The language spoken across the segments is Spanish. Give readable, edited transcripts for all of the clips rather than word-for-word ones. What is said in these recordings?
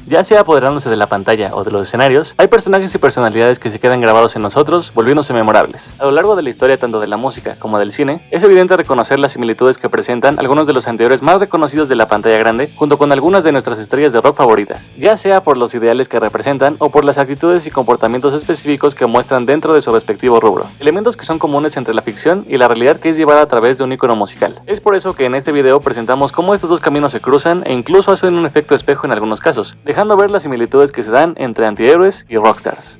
Ya sea apoderándose de la pantalla o de los escenarios, hay personajes y personalidades que se quedan grabados en nosotros, volviéndose memorables. A lo largo de la historia tanto de la música como del cine, es evidente reconocer las similitudes que presentan algunos de los anteriores más reconocidos de la pantalla grande, junto con algunas de nuestras estrellas de rock favoritas, ya sea por los ideales que representan o por las actitudes y comportamientos específicos que muestran dentro de su respectivo rubro, elementos que son comunes entre la ficción y la realidad que es llevada a través de un icono musical. Es por eso que en este video presentamos cómo estos dos caminos se cruzan e incluso hacen un efecto espejo en algunos casos, dejando ver las similitudes que se dan entre antihéroes y rockstars.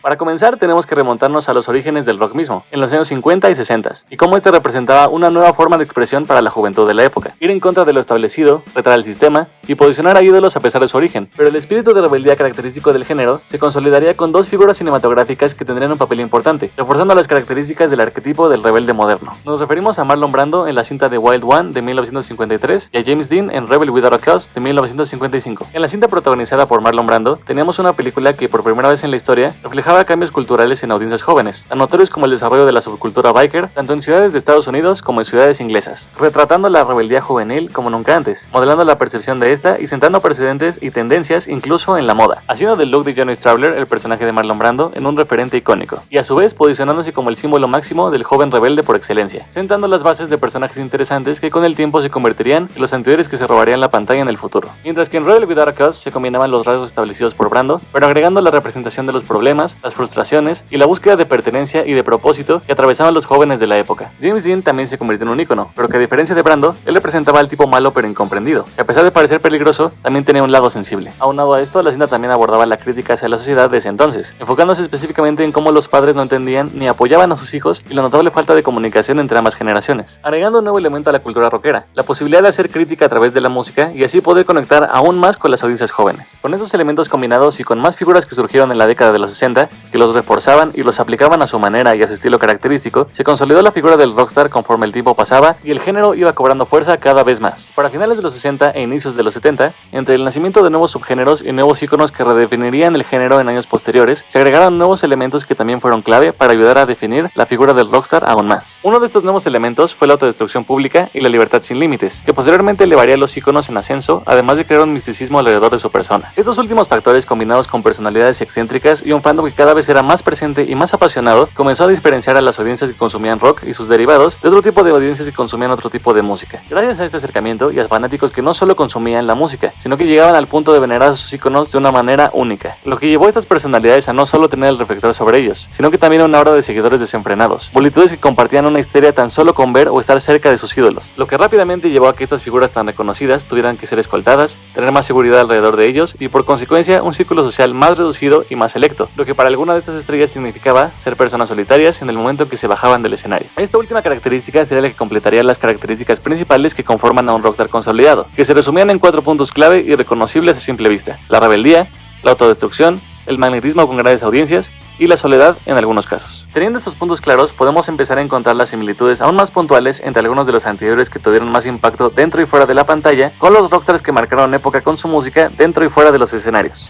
Para comenzar, tenemos que remontarnos a los orígenes del rock mismo, en los años 50 y 60, y cómo este representaba una nueva forma de expresión para la juventud de la época, ir en contra de lo establecido, retar el sistema y posicionar a ídolos a pesar de su origen. Pero el espíritu de rebeldía característico del género se consolidaría con dos figuras cinematográficas que tendrían un papel importante, reforzando las características del arquetipo del rebelde moderno. Nos referimos a Marlon Brando en la cinta The Wild One de 1953 y a James Dean en Rebel Without a Cause de 1955. En la cinta protagonizada por Marlon Brando, teníamos una película que por primera vez en la historia reflejaba cambios culturales en audiencias jóvenes, tan notorios como el desarrollo de la subcultura biker, tanto en ciudades de Estados Unidos como en ciudades inglesas, retratando la rebeldía juvenil como nunca antes, modelando la percepción de esta y sentando precedentes y tendencias incluso en la moda, haciendo del look de Johnny Traveler, el personaje de Marlon Brando, en un referente icónico, y a su vez posicionándose como el símbolo máximo del joven rebelde por excelencia, sentando las bases de personajes interesantes que con el tiempo se convertirían en los antihéroes que se robarían la pantalla en el futuro. Mientras que en Rebel Without a Cause se combinaban los rasgos establecidos por Brando, pero agregando la representación de los problemas, las frustraciones y la búsqueda de pertenencia y de propósito que atravesaban los jóvenes de la época. James Dean también se convirtió en un ícono, pero que a diferencia de Brando, él representaba al tipo malo pero incomprendido, que a pesar de parecer peligroso, también tenía un lado sensible. Aunado a esto, la cinta también abordaba la crítica hacia la sociedad de ese entonces, enfocándose específicamente en cómo los padres no entendían ni apoyaban a sus hijos y la notable falta de comunicación entre ambas generaciones, agregando un nuevo elemento a la cultura rockera, la posibilidad de hacer crítica a través de la música y así poder conectar aún más con las audiencias jóvenes. Con estos elementos combinados y con más figuras que surgieron en la década de los 60, que los reforzaban y los aplicaban a su manera y a su estilo característico, se consolidó la figura del rockstar conforme el tiempo pasaba y el género iba cobrando fuerza cada vez más. Para finales de los 60 e inicios de los 70, entre el nacimiento de nuevos subgéneros y nuevos íconos que redefinirían el género en años posteriores, se agregaron nuevos elementos que también fueron clave para ayudar a definir la figura del rockstar aún más. Uno de estos nuevos elementos fue la autodestrucción pública y la libertad sin límites, que posteriormente elevaría a los íconos en ascenso, además de crear un misticismo alrededor de su persona. Estos últimos factores, combinados con personalidades excéntricas y un fandom que cada vez era más presente y más apasionado, comenzó a diferenciar a las audiencias que consumían rock y sus derivados de otro tipo de audiencias que consumían otro tipo de música. Gracias a este acercamiento y a fanáticos que no solo consumían la música, sino que llegaban al punto de venerar a sus íconos de una manera única, lo que llevó a estas personalidades a no solo tener el reflector sobre ellos, sino que también una horda de seguidores desenfrenados, multitudes que compartían una histeria tan solo con ver o estar cerca de sus ídolos, lo que rápidamente llevó a que estas figuras tan reconocidas tuvieran que ser escoltadas, tener más seguridad alrededor de ellos y por consecuencia un círculo social más reducido y más selecto, lo que para alguna de estas estrellas significaba ser personas solitarias en el momento en que se bajaban del escenario. Esta última característica sería la que completaría las características principales que conforman a un rockstar consolidado, que se resumían en 4 puntos clave y reconocibles a simple vista: la rebeldía, la autodestrucción, el magnetismo con grandes audiencias y la soledad en algunos casos. Teniendo estos puntos claros, podemos empezar a encontrar las similitudes aún más puntuales entre algunos de los anteriores que tuvieron más impacto dentro y fuera de la pantalla, con los rockstars que marcaron época con su música dentro y fuera de los escenarios.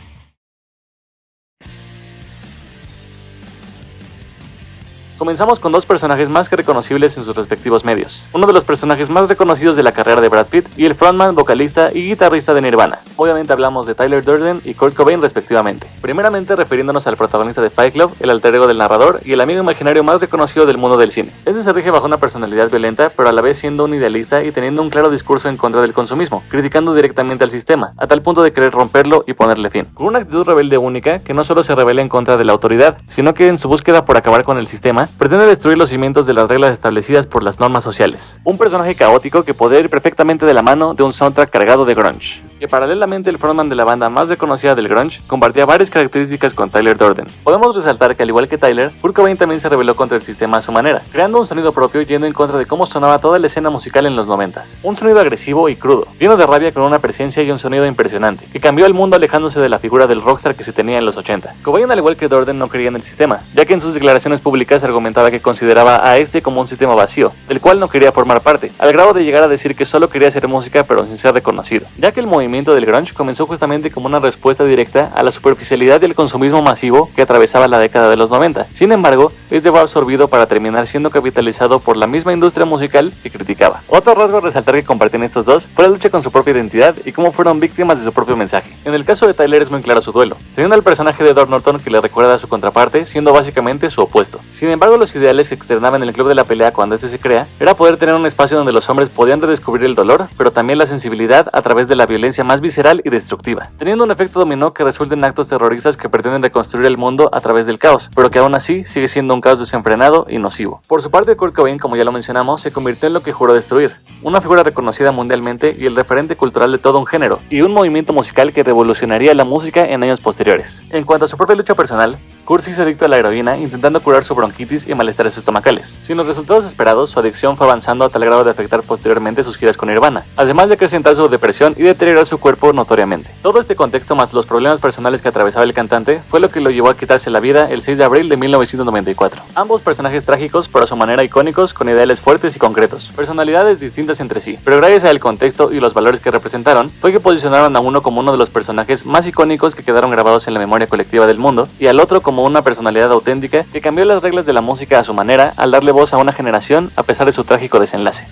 Comenzamos con dos personajes más que reconocibles en sus respectivos medios. Uno de los personajes más reconocidos de la carrera de Brad Pitt y el frontman, vocalista y guitarrista de Nirvana. Obviamente hablamos de Tyler Durden y Kurt Cobain respectivamente. Primeramente refiriéndonos al protagonista de Fight Club, el alter ego del narrador y el amigo imaginario más reconocido del mundo del cine. Este se rige bajo una personalidad violenta, pero a la vez siendo un idealista y teniendo un claro discurso en contra del consumismo, criticando directamente al sistema, a tal punto de querer romperlo y ponerle fin. Con una actitud rebelde única que no solo se revela en contra de la autoridad, sino que en su búsqueda por acabar con el sistema, pretende destruir los cimientos de las reglas establecidas por las normas sociales. Un personaje caótico que podría ir perfectamente de la mano de un soundtrack cargado de grunge, que paralelamente el frontman de la banda más reconocida del grunge compartía varias características con Tyler Durden. Podemos resaltar que al igual que Tyler, Kurt Cobain también se rebeló contra el sistema a su manera, creando un sonido propio yendo en contra de cómo sonaba toda la escena musical en los 90s. Un sonido agresivo y crudo, lleno de rabia con una presencia y un sonido impresionante, que cambió el mundo alejándose de la figura del rockstar que se tenía en los 80. Cobain al igual que Durden no creía en el sistema, ya que en sus declaraciones públicas argumentó comentaba que consideraba a este como un sistema vacío, del cual no quería formar parte, al grado de llegar a decir que solo quería hacer música pero sin ser reconocido, ya que el movimiento del grunge comenzó justamente como una respuesta directa a la superficialidad y el consumismo masivo que atravesaba la década de los 90. Sin embargo, este fue absorbido para terminar siendo capitalizado por la misma industria musical que criticaba. Otro rasgo a resaltar que compartían estos dos fue la lucha con su propia identidad y cómo fueron víctimas de su propio mensaje. En el caso de Tyler es muy claro su duelo, teniendo al personaje de Edward Norton que le recuerda a su contraparte, siendo básicamente su opuesto. Sin embargo, los ideales que externaba en el club de la pelea cuando este se crea era poder tener un espacio donde los hombres podían redescubrir el dolor, pero también la sensibilidad a través de la violencia más visceral y destructiva, teniendo un efecto dominó que resulta en actos terroristas que pretenden reconstruir el mundo a través del caos, pero que aún así sigue siendo un caos desenfrenado y nocivo. Por su parte, Kurt Cobain, como ya lo mencionamos, se convirtió en lo que juró destruir, una figura reconocida mundialmente y el referente cultural de todo un género, y un movimiento musical que revolucionaría la música en años posteriores. En cuanto a su propia lucha personal, Kurt se hizo adicto a la heroína intentando curar su bronquitis y malestares estomacales. Sin los resultados esperados, su adicción fue avanzando a tal grado de afectar posteriormente sus giras con Nirvana, además de acrecentar su depresión y deteriorar su cuerpo notoriamente. Todo este contexto más los problemas personales que atravesaba el cantante fue lo que lo llevó a quitarse la vida el 6 de abril de 1994. Ambos personajes trágicos, pero a su manera icónicos, con ideales fuertes y concretos, personalidades distintas entre sí, pero gracias al contexto y los valores que representaron, fue que posicionaron a uno como uno de los personajes más icónicos que quedaron grabados en la memoria colectiva del mundo, y al otro como una personalidad auténtica que cambió las reglas de la música a su manera al darle voz a una generación a pesar de su trágico desenlace.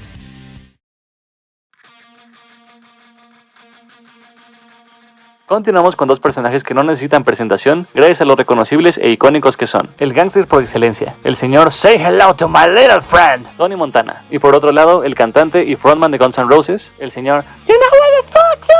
Continuamos con dos personajes que no necesitan presentación gracias a lo reconocibles e icónicos que son. El gángster por excelencia, el señor Say Hello to My Little Friend, Tony Montana. Y por otro lado, el cantante y frontman de Guns N' Roses, el señor You Know Where the Fuck You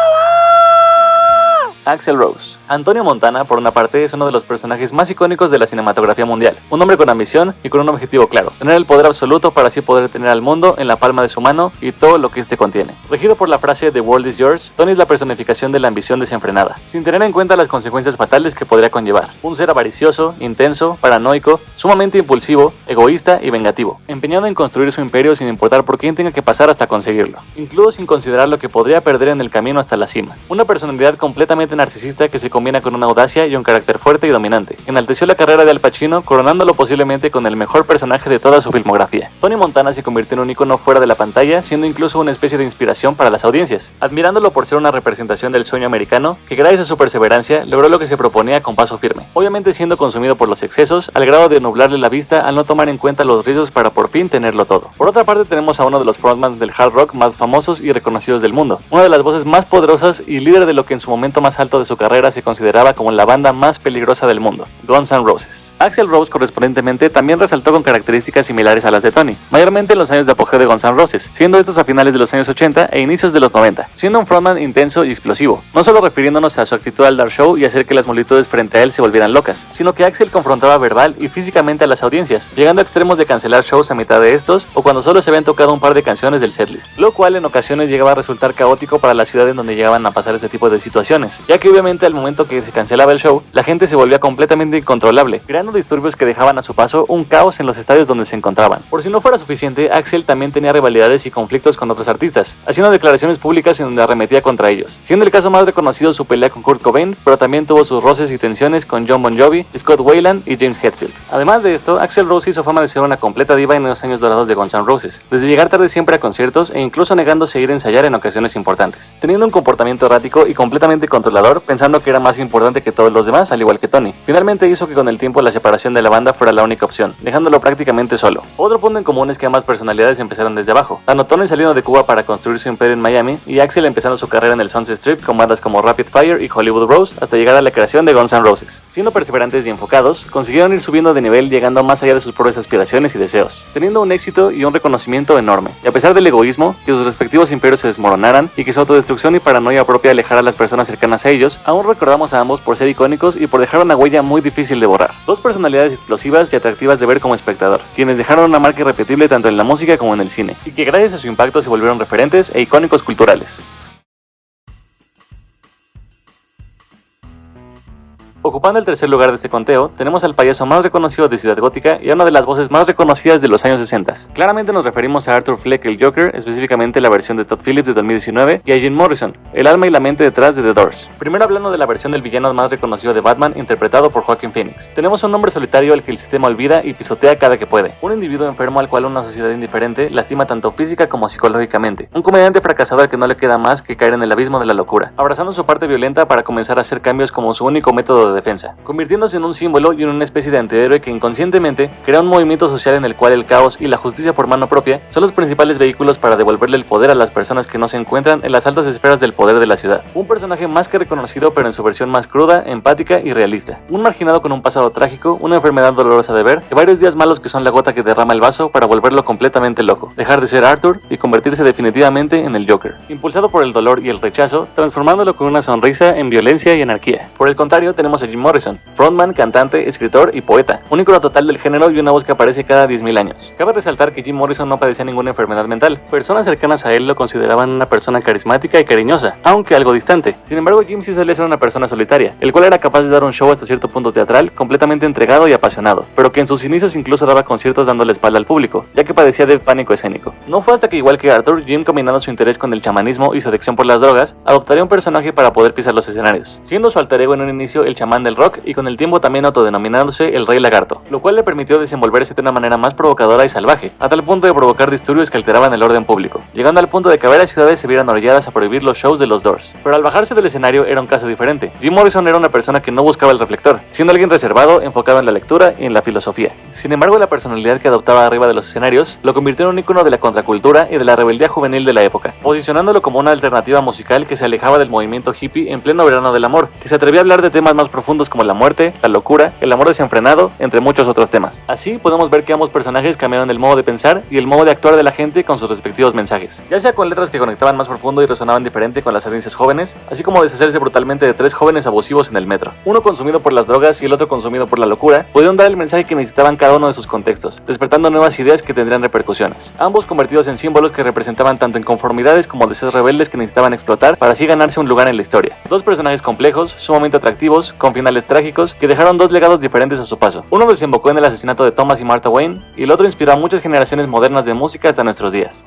Are, Axl Rose. Antonio Montana, por una parte, es uno de los personajes más icónicos de la cinematografía mundial. Un hombre con ambición y con un objetivo claro: tener el poder absoluto para así poder tener al mundo en la palma de su mano y todo lo que éste contiene. Regido por la frase The world is yours, Tony es la personificación de la ambición desenfrenada, sin tener en cuenta las consecuencias fatales que podría conllevar. Un ser avaricioso, intenso, paranoico, sumamente impulsivo, egoísta y vengativo, empeñado en construir su imperio sin importar por quién tenga que pasar hasta conseguirlo, incluso sin considerar lo que podría perder en el camino hasta la cima. Una personalidad completamente narcisista que se combina con una audacia y un carácter fuerte y dominante, que enalteció la carrera de Al Pacino, coronándolo posiblemente con el mejor personaje de toda su filmografía. Tony Montana se convirtió en un ícono fuera de la pantalla, siendo incluso una especie de inspiración para las audiencias, admirándolo por ser una representación del sueño americano que gracias a su perseverancia logró lo que se proponía con paso firme, obviamente siendo consumido por los excesos al grado de nublarle la vista al no tomar en cuenta los riesgos para por fin tenerlo todo. Por otra parte, tenemos a uno de los frontmans del hard rock más famosos y reconocidos del mundo, una de las voces más poderosas y líder de lo que en su momento más alto de su carrera se consideraba como la banda más peligrosa del mundo, Guns N' Roses. Axl Rose correspondientemente también resaltó con características similares a las de Tony, mayormente en los años de apogeo de Guns N' Roses, siendo estos a finales de los años 80 e inicios de los 90, siendo un frontman intenso y explosivo, no solo refiriéndonos a su actitud al dar show y hacer que las multitudes frente a él se volvieran locas, sino que Axl confrontaba verbal y físicamente a las audiencias, llegando a extremos de cancelar shows a mitad de estos o cuando solo se habían tocado un par de canciones del setlist, lo cual en ocasiones llegaba a resultar caótico para la ciudad en donde llegaban a pasar este tipo de situaciones, ya que obviamente al momento que se cancelaba el show, la gente se volvía completamente incontrolable, creando disturbios que dejaban a su paso un caos en los estadios donde se encontraban. Por si no fuera suficiente, Axl también tenía rivalidades y conflictos con otros artistas, haciendo declaraciones públicas en donde arremetía contra ellos, siendo el caso más reconocido su pelea con Kurt Cobain, pero también tuvo sus roces y tensiones con Jon Bon Jovi, Scott Weiland y James Hetfield. Además de esto, Axl Rose hizo fama de ser una completa diva en los años dorados de Guns N' Roses, desde llegar tarde siempre a conciertos e incluso negándose a ir a ensayar en ocasiones importantes, teniendo un comportamiento errático y completamente controlador, pensando que era más importante que todos los demás, al igual que Tony. Finalmente hizo que con el tiempo la separación de la banda fuera la única opción, dejándolo prácticamente solo. Otro punto en común es que ambas personalidades empezaron desde abajo, tanto Tony saliendo de Cuba para construir su imperio en Miami y Axl empezando su carrera en el Sunset Strip con bandas como Rapid Fire y Hollywood Rose hasta llegar a la creación de Guns N' Roses. Siendo perseverantes y enfocados, consiguieron ir subiendo de nivel llegando más allá de sus propias aspiraciones y deseos, teniendo un éxito y un reconocimiento enorme. Y a pesar del egoísmo, que sus respectivos imperios se desmoronaran y que su autodestrucción y paranoia propia alejara a las personas cercanas a ellos, aún recordamos a ambos por ser icónicos y por dejar una huella muy difícil de borrar. Dos personalidades explosivas y atractivas de ver como espectador, quienes dejaron una marca irrepetible tanto en la música como en el cine, y que gracias a su impacto se volvieron referentes e icónicos culturales. Ocupando el tercer lugar de este conteo, tenemos al payaso más reconocido de Ciudad Gótica y a una de las voces más reconocidas de los años 60. Claramente nos referimos a Arthur Fleck el Joker, específicamente la versión de Todd Phillips de 2019, y a Jim Morrison, el alma y la mente detrás de The Doors. Primero hablando de la versión del villano más reconocido de Batman, interpretado por Joaquin Phoenix. Tenemos un hombre solitario al que el sistema olvida y pisotea cada que puede. Un individuo enfermo al cual una sociedad indiferente lastima tanto física como psicológicamente. Un comediante fracasado al que no le queda más que caer en el abismo de la locura, abrazando su parte violenta para comenzar a hacer cambios como su único método de defensa, convirtiéndose en un símbolo y en una especie de antihéroe que inconscientemente crea un movimiento social en el cual el caos y la justicia por mano propia son los principales vehículos para devolverle el poder a las personas que no se encuentran en las altas esferas del poder de la ciudad. Un personaje más que reconocido, pero en su versión más cruda, empática y realista. Un marginado con un pasado trágico, una enfermedad dolorosa de ver, y varios días malos que son la gota que derrama el vaso para volverlo completamente loco, dejar de ser Arthur y convertirse definitivamente en el Joker, impulsado por el dolor y el rechazo, transformándolo con una sonrisa en violencia y anarquía. Por el contrario, tenemos a Jim Morrison, frontman, cantante, escritor y poeta, un ícono total del género y una voz que aparece cada 10.000 años. Cabe resaltar que Jim Morrison no padecía ninguna enfermedad mental. Personas cercanas a él lo consideraban una persona carismática y cariñosa, aunque algo distante. Sin embargo, Jim sí solía ser una persona solitaria, el cual era capaz de dar un show hasta cierto punto teatral, completamente entregado y apasionado, pero que en sus inicios incluso daba conciertos dando la espalda al público, ya que padecía de pánico escénico. No fue hasta que, igual que Arthur, Jim, combinando su interés con el chamanismo y su adicción por las drogas, adoptaría un personaje para poder pisar los escenarios, siendo su alter ego en un inicio el chamán del rock y con el tiempo también autodenominándose el Rey Lagarto, lo cual le permitió desenvolverse de una manera más provocadora y salvaje, a tal punto de provocar disturbios que alteraban el orden público, llegando al punto de que varias ciudades se vieran orilladas a prohibir los shows de los Doors. Pero al bajarse del escenario era un caso diferente. Jim Morrison era una persona que no buscaba el reflector, siendo alguien reservado, enfocado en la lectura y en la filosofía. Sin embargo, la personalidad que adoptaba arriba de los escenarios lo convirtió en un ícono de la contracultura y de la rebeldía juvenil de la época, posicionándolo como una alternativa musical que se alejaba del movimiento hippie en pleno verano del amor, que se atrevía a hablar de temas más profundos como la muerte, la locura, el amor desenfrenado, entre muchos otros temas. Así podemos ver que ambos personajes cambiaron el modo de pensar y el modo de actuar de la gente con sus respectivos mensajes, ya sea con letras que conectaban más profundo y resonaban diferente con las audiencias jóvenes, así como deshacerse brutalmente de tres jóvenes abusivos en el metro, uno consumido por las drogas y el otro consumido por la locura, pudieron dar el mensaje que necesitaban cada uno de sus contextos, despertando nuevas ideas que tendrían repercusiones, ambos convertidos en símbolos que representaban tanto inconformidades como deseos rebeldes que necesitaban explotar para así ganarse un lugar en la historia. Dos personajes complejos, sumamente atractivos, con finales trágicos, que dejaron dos legados diferentes a su paso. Uno desembocó en el asesinato de Thomas y Martha Wayne, y el otro inspiró a muchas generaciones modernas de música hasta nuestros días.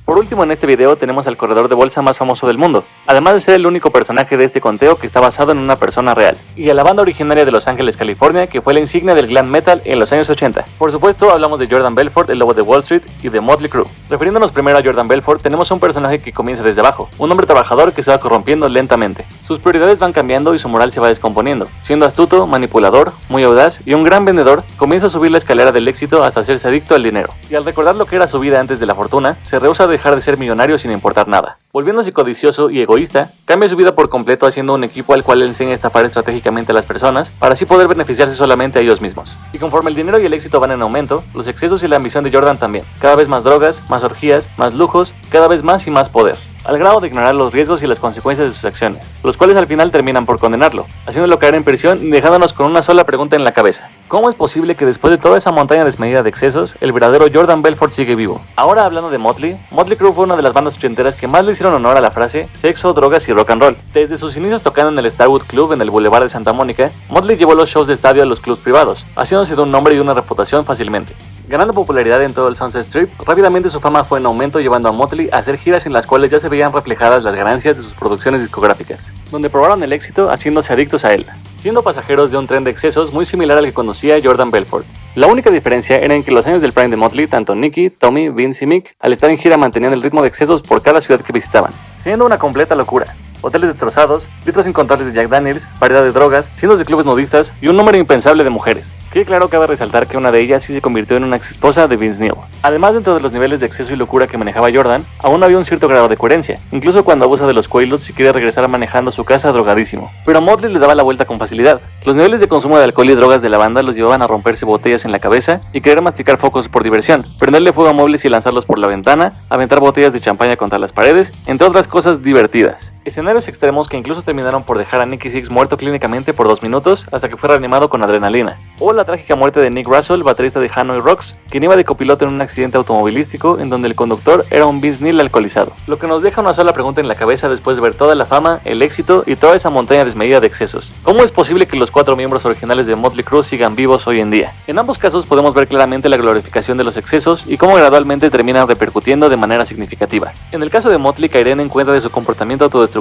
Por último, en este video tenemos al corredor de bolsa más famoso del mundo, además de ser el único personaje de este conteo que está basado en una persona real, y a la banda originaria de Los Ángeles, California, que fue la insignia del glam metal en los años 80. Por supuesto, hablamos de Jordan Belfort, el lobo de Wall Street, y de Motley Crue. Refiriéndonos primero a Jordan Belfort, tenemos un personaje que comienza desde abajo, un hombre trabajador que se va corrompiendo lentamente. Sus prioridades van cambiando y su moral se va descomponiendo. Siendo astuto, manipulador, muy audaz y un gran vendedor, comienza a subir la escalera del éxito hasta hacerse adicto al dinero. Y al recordar lo que era su vida antes de la fortuna, se rehúsa a dejar de ser millonario sin importar nada. Volviéndose codicioso y egoísta, cambia su vida por completo haciendo un equipo al cual le enseña a estafar estratégicamente a las personas para así poder beneficiarse solamente a ellos mismos. Y conforme el dinero y el éxito van en aumento, los excesos y la ambición de Jordan también. Cada vez más drogas, más orgías, más lujos, cada vez más y más poder, al grado de ignorar los riesgos y las consecuencias de sus acciones, los cuales al final terminan por condenarlo, haciéndolo caer en prisión y dejándonos con una sola pregunta en la cabeza: ¿cómo es posible que después de toda esa montaña desmedida de excesos, el verdadero Jordan Belfort sigue vivo? Ahora hablando de Motley Crue fue una de las bandas ochenteras que más le hicieron honor a la frase sexo, drogas y rock and roll. Desde sus inicios tocando en el Starwood Club en el Boulevard de Santa Mónica, Motley llevó los shows de estadio a los clubs privados, haciéndose de un nombre y una reputación fácilmente. Ganando popularidad en todo el Sunset Strip, rápidamente su fama fue en aumento, llevando a Motley a hacer giras en las cuales ya se veían reflejadas las ganancias de sus producciones discográficas, donde probaron el éxito haciéndose adictos a él, siendo pasajeros de un tren de excesos muy similar al que conducía Jordan Belfort. La única diferencia era en que los años del prime de Motley, tanto Nicky, Tommy, Vince y Mick, al estar en gira mantenían el ritmo de excesos por cada ciudad que visitaban, siendo una completa locura. Hoteles destrozados, litros incontables de Jack Daniels, variedad de drogas, cientos de clubes nudistas y un número impensable de mujeres. Que claro, cabe resaltar que una de ellas sí se convirtió en una ex esposa de Vince Neil. Además, dentro de los niveles de exceso y locura que manejaba Jordan, aún había un cierto grado de coherencia, incluso cuando abusa de los Quaaludes y quiere regresar manejando a su casa drogadísimo. Pero a Motley le daba la vuelta con facilidad. Los niveles de consumo de alcohol y drogas de la banda los llevaban a romperse botellas en la cabeza y querer masticar focos por diversión, prenderle fuego a muebles y lanzarlos por la ventana, aventar botellas de champaña contra las paredes, entre otras cosas divertidas. Escenarios extremos que incluso terminaron por dejar a Nicky Sixx muerto clínicamente por 2 minutos hasta que fue reanimado con adrenalina. O la trágica muerte de Nick Russell, baterista de Hanoi Rocks, quien iba de copiloto en un accidente automovilístico en donde el conductor era un Vince Neil alcoholizado. Lo que nos deja una sola pregunta en la cabeza después de ver toda la fama, el éxito y toda esa montaña desmedida de excesos. ¿Cómo es posible que los 4 miembros originales de Motley Crue sigan vivos hoy en día? En ambos casos podemos ver claramente la glorificación de los excesos y cómo gradualmente terminan repercutiendo de manera significativa. En el caso de Motley caerían en cuenta de su comportamiento autodestructivo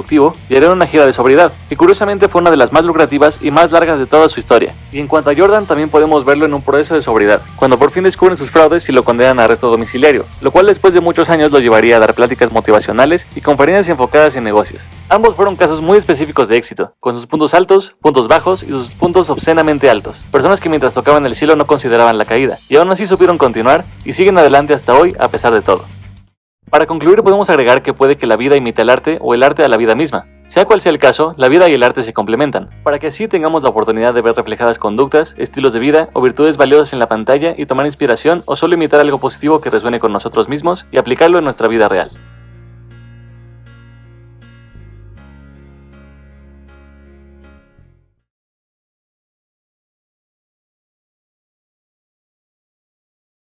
y harían una gira de sobriedad, que curiosamente fue una de las más lucrativas y más largas de toda su historia. Y en cuanto a Jordan, también podemos verlo en un proceso de sobriedad, cuando por fin descubren sus fraudes y lo condenan a arresto domiciliario, lo cual después de muchos años lo llevaría a dar pláticas motivacionales y conferencias enfocadas en negocios. Ambos fueron casos muy específicos de éxito, con sus puntos altos, puntos bajos y sus puntos obscenamente altos. Personas que mientras tocaban el cielo no consideraban la caída, y aún así supieron continuar y siguen adelante hasta hoy a pesar de todo. Para concluir, podemos agregar que puede que la vida imite al arte o el arte a la vida misma. Sea cual sea el caso, la vida y el arte se complementan, para que así tengamos la oportunidad de ver reflejadas conductas, estilos de vida o virtudes valiosas en la pantalla y tomar inspiración o solo imitar algo positivo que resuene con nosotros mismos y aplicarlo en nuestra vida real.